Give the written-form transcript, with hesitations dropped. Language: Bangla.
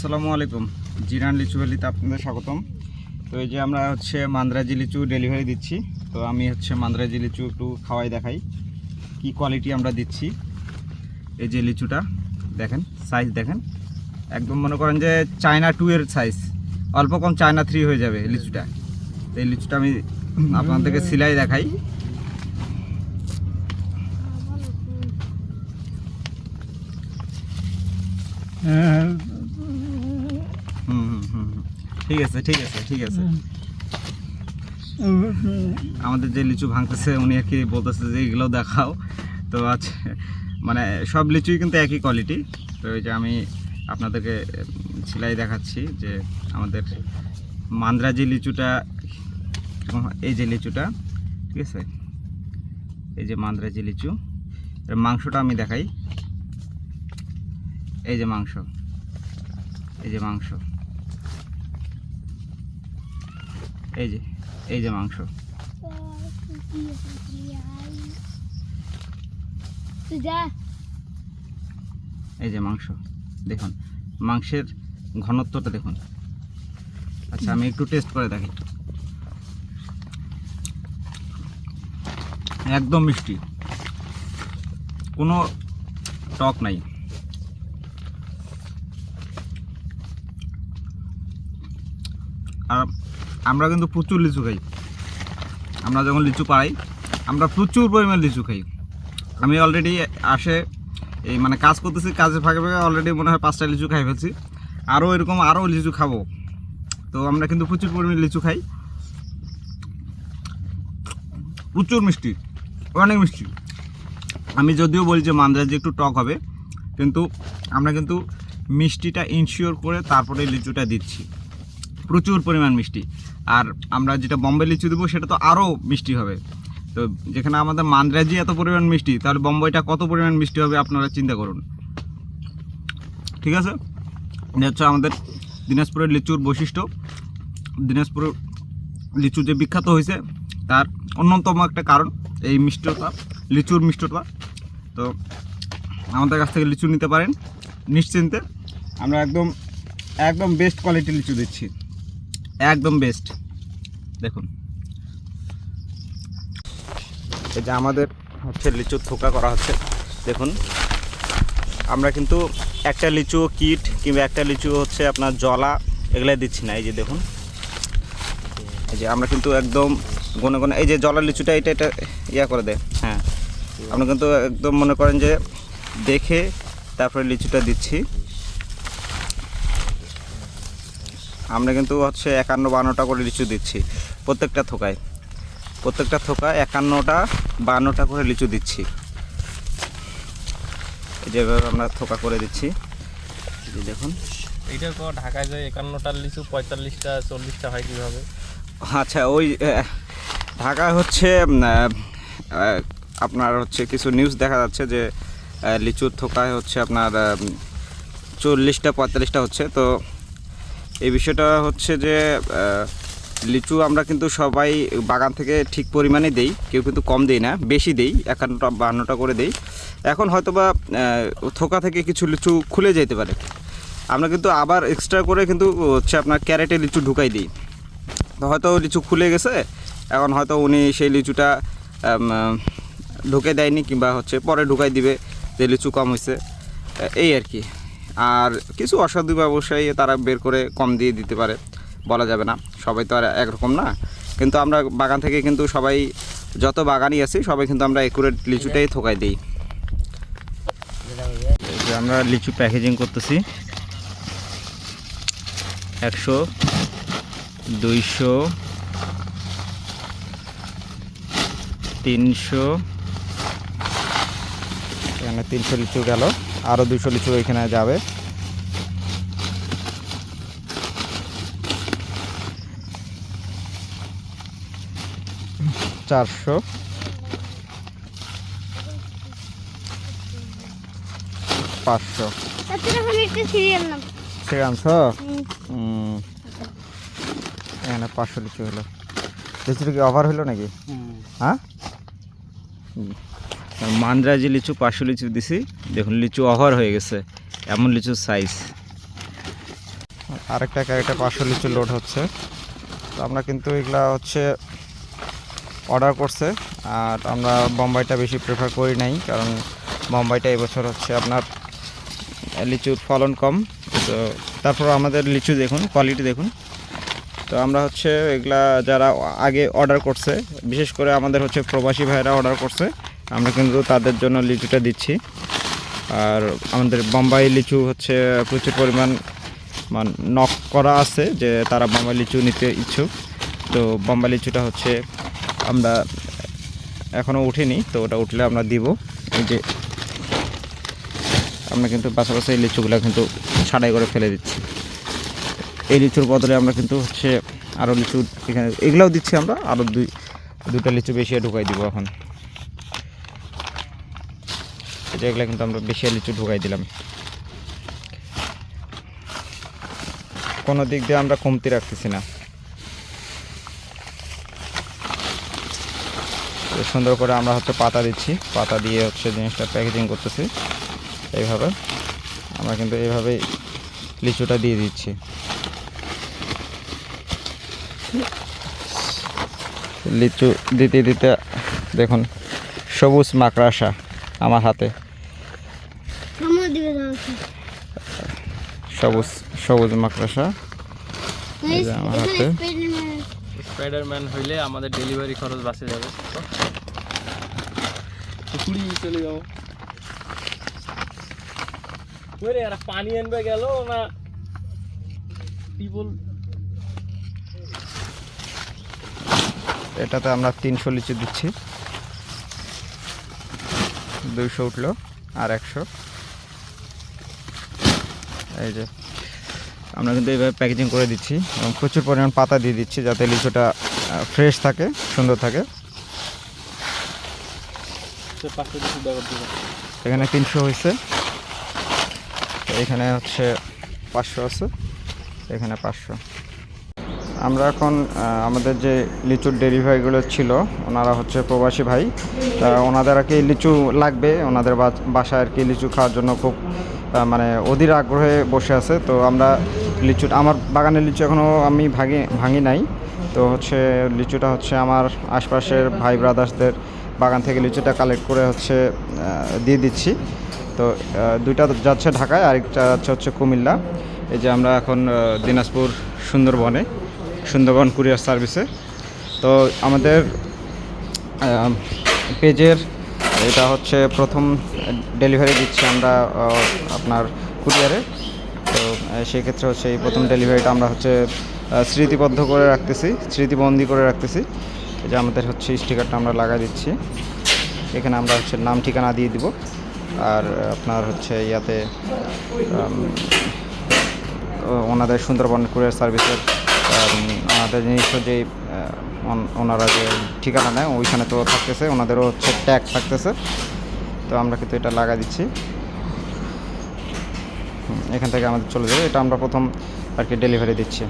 আসসালামু আলাইকুম, জিরান লিচু ভ্যালিতে আপনাদের স্বাগতম। তো এই যে আমরা মান্দ্রাজি লিচু ডেলিভারি দিচ্ছি। তো আমি মান্দ্রাজি লিচু একটু খাওয়াই দেখাই কি কোয়ালিটি আমরা দিচ্ছি। এই যে লিচুটা দেখেন, সাইজ দেখেন, একদম মনে করেন যে চায়না 2 এর সাইজ, অল্প কম চায়না 3 হয়ে যাবে লিচুটা। এই লিচুটা আমি আপনাদেরকে সিলাই দেখাই। ঠিক আছে ঠিক আছে ঠিক আছে। আমাদের যে লিচু ভাঙতেছে উনি আর কি বলতেছে যে এগুলো দেখাও। তো আচ্ছা, মানে সব লিচুই কিন্তু একই কোয়ালিটি। তো এই যে আমি আপনাদেরকে সেলাই দেখাচ্ছি যে আমাদের মান্দ্রাজি লিচুটা, এই যে লিচুটা, ঠিক আছে, এই যে মান্দ্রাজি লিচু। এর মাংসটা আমি দেখাই। এই যে মাংস, এই যে মাংস, এই যে এই যে মাংস, এই যে মাংস দেখুন, মাংসের ঘনত্বটা দেখুন। আচ্ছা আমি একটু টেস্ট করে দেখি। একদম মিষ্টি, কোনো টক নাই। আর আমরা কিন্তু প্রচুর লিচু খাই। আমরা যখন লিচু পাই আমরা প্রচুর পরিমাণ লিচু খাই। আমি অলরেডি এই মানে কাজ করতেছি, কাজের ফাঁকে ফাঁকে অলরেডি মনে হয় 5টা লিচু খাই ফেলছি। আরও এরকম আরও লিচু খাবো। তো আমরা কিন্তু প্রচুর পরিমাণে লিচু খাই। প্রচুর মিষ্টি, অনেক মিষ্টি। আমি যদিও বলি যে মান্দ্রাজি একটু টক হবে, কিন্তু আমরা কিন্তু মিষ্টিটা ইনশিওর করে তারপরে লিচুটা দিচ্ছি। প্রচুর পরিমাণ মিষ্টি। আর আমরা যেটা বম্বে লিচু দেবো সেটা তো আরও মিষ্টি হবে। তো যেখানে আমাদের মান্দ্রাজি এত পরিমাণ মিষ্টি, তাহলে বম্বেটা কত পরিমাণ মিষ্টি হবে আপনারা চিন্তা করুন। ঠিক আছে, এটা আমাদের দিনাজপুরের লিচুর বৈশিষ্ট্য। দিনাজপুরের লিচু যে বিখ্যাত হয়েছে তার অন্যতম একটা কারণ এই মিষ্টতা, লিচুর মিষ্টতা। তো আমাদের কাছ থেকে লিচু নিতে পারেন নিশ্চিন্তে। আমরা একদম একদম বেস্ট কোয়ালিটির লিচু দিচ্ছি, একদম বেস্ট। দেখুন এটা আমাদের লিচুর থোকা করা হচ্ছে। দেখুন আমরা কিন্তু একটা লিচু কিট কিংবা একটা লিচু আপনার জলা এগুলো দিচ্ছি না। এই যে দেখুন, এই যে আমরা কিন্তু একদম গনে গনে, এই যে জলা লিচুটা এটা ইয়া করে দেয়। হ্যাঁ, আমরা কিন্তু একদম মনে করেন যে দেখে তারপরে লিচুটা দিচ্ছি। আমরা কিন্তু 51-52টা করে লিচু দিচ্ছি প্রত্যেকটা থোকায়। প্রত্যেকটা থোকায় 51-52টা করে লিচু দিচ্ছি। যেভাবে আমরা থোকা করে দিচ্ছি দেখুন। এইটা তো ঢাকায় যায় 51টার লিচু 45টা 40টা হয় কীভাবে? আচ্ছা, ওই ঢাকায় আপনার কিছু নিউজ দেখা যাচ্ছে যে লিচুর থোকায় আপনার 40টা 45টা হচ্ছে। তো এই বিষয়টা যে লিচু আমরা কিন্তু সবাই বাগান থেকে ঠিক পরিমাণে দেই, কেউ কিন্তু কম দেই না, বেশি দেই, 51-52টা করে দেই। এখন হয়তোবা থোকা থেকে কিছু লিচু খুলে যেতে পারে, আমরা কিন্তু আবার এক্সট্রা করে কিন্তু আপনার ক্যারেটে লিচু ঢুকাই দিই। তো হয়তো লিচু খুলে গেছে, এখন হয়তো উনি সেই লিচুটা ঢুকে দেয়নি, কিংবা পরে ঢুকাই দিবে যে লিচু কম হয়েছে, এই আর কি। আর কিছু অসাধু ব্যবসায়ী তারা বের করে কম দিয়ে দিতে পারে, বলা যাবে না, সবাই তো আর একরকম না। কিন্তু আমরা বাগান থেকে কিন্তু সবাই, যত বাগানই আছি সবাই কিন্তু আমরা একুরেট লিচুটাই থোকাই দিই। আমরা লিচু প্যাকেজিং করতেছি 100, 200, 300, এখানে 300 লিচু গেল, আরও 200 লিচু এখানে যাবে। চারশো, 500। এখানে 500 লিচু হলো। লিচুটা কি ওভার হলো নাকি? হ্যাঁ, মান্দ্রাজি লিচু 500 লিচু দিছি, দেখুন লিচু ওভার হয়ে গেছে, এমন লিচুর সাইজ। আরেকটা ক্যারেটে 500 লিচু লোড হচ্ছে। তো আমরা কিন্তু এগুলা হচ্ছে অর্ডার করছে, আর আমরা বোম্বাইটা বেশি প্রেফার করি নাই, কারণ বোম্বাইটা এবছর হচ্ছে আপনার লিচুর ফলন কম। তো তারপর আমাদের লিচু দেখুন, কোয়ালিটি দেখুন। তো আমরা হচ্ছে এগুলা যারা আগে অর্ডার করছে, বিশেষ করে আমাদের হচ্ছে প্রবাসী ভাইরা অর্ডার করছে, আমরা কিন্তু তাদের জন্য লিচুটা দিচ্ছি। আর আমাদের বোম্বাই লিচু হচ্ছে প্রচুর পরিমাণ নক করা আছে যে তারা বোম্বাই লিচু নিতে ইচ্ছুক। তো বোম্বাই লিচুটা হচ্ছে আমরা এখনও উঠিনি, তো ওটা উঠলে আমরা দিব। এই যে আমরা কিন্তু পাশাপাশি এই লিচুগুলো কিন্তু ছাড়াই করে ফেলে দিচ্ছি। এই লিচুর বদলে আমরা কিন্তু হচ্ছে আরও লিচু এখানে এগুলাও দিচ্ছি, আমরা আরও দুটা লিচু বেশি ঢুকাই দিব এখন। এগুলো কিন্তু আমরা বেশি লিচু ঢুকাই দিলাম, কোনো দিক দিয়ে আমরা কমতি রাখতেছি না। সুন্দর করে আমরা হচ্ছে পাতা দিচ্ছি, পাতা দিয়ে হচ্ছে জিনিসটা প্যাকেজিং করতেছি। এইভাবে আমরা কিন্তু এইভাবেই লিচুটা দিয়ে দিচ্ছি। লিচু দিতে দিতে দেখুন সবুজ মাকড়াসা আমার হাতে, সবুজ সবুজ মাকড়াসা আমার হাতে। স্পাইডারম্যান হইলে আমাদের ডেলিভারি খরচ বাঁচে যাবে। পুকুরি চলে যাবো। ওরে আর পানি আনবে গেল না টিবল। এটাতে আমরা 300 লিচু দিচ্ছি, 200 উঠলো আর 100। এই যে আমরা কিন্তু এইভাবে প্যাকেজিং করে দিচ্ছি এবং প্রচুর পরিমাণ পাতা দিয়ে দিচ্ছি যাতে লিচুটা ফ্রেশ থাকে, সুন্দর থাকে। এখানে 300 হয়েছে, এখানে হচ্ছে 500 আছে, এখানে 500। আমরা এখন আমাদের যে লিচুর ডেলিভারিগুলো ছিল, ওনারা হচ্ছে প্রবাসী ভাই, তারা ওনাদের আর কি লিচু লাগবে, ওনাদের বাসায় আর কি লিচু খাওয়ার জন্য খুব মানে অধীর আগ্রহে বসে আছে। তো আমরা লিচু, আমার বাগানের লিচু এখনও আমি ভাঙি নাই। তো হচ্ছে লিচুটা হচ্ছে আমার আশপাশের ভাই ব্রাদার্সদের বাগান থেকে লিচুটা কালেক্ট করে হচ্ছে দিয়ে দিচ্ছি। তো দুইটা যাচ্ছে ঢাকায়, আরেকটা যাচ্ছে হচ্ছে কুমিল্লা। এই যে আমরা এখন দিনাজপুর সুন্দরবন কুরিয়ার সার্ভিসে। তো আমাদের পেজের এটা হচ্ছে প্রথম ডেলিভারি দিচ্ছি আমরা আপনার কুরিয়ারে। তো সেক্ষেত্রে হচ্ছে এই প্রথম ডেলিভারিটা আমরা হচ্ছে স্মৃতিবন্দি করে রাখতেছি। এই যে আমাদের হচ্ছে স্টিকারটা আমরা লাগাই দিচ্ছি, এখানে আমরা হচ্ছে নাম ঠিকানা দিয়ে দিব। আর আপনার হচ্ছে ইয়াতে ওনাদের সুন্দরবন কুরিয়ার সার্ভিসের ওনাদের নিজস্ব যে ওনারা যে ঠিকানা নেয় ওইখানে তো থাকতেছে, ওনাদেরও হচ্ছে ট্যাগ থাকতেছে। তো আমরা কিন্তু এটা লাগা দিচ্ছি, এখান থেকে আমাদের চলে যাবে। এটা আমরা প্রথম আর কি ডেলিভারি দিচ্ছি।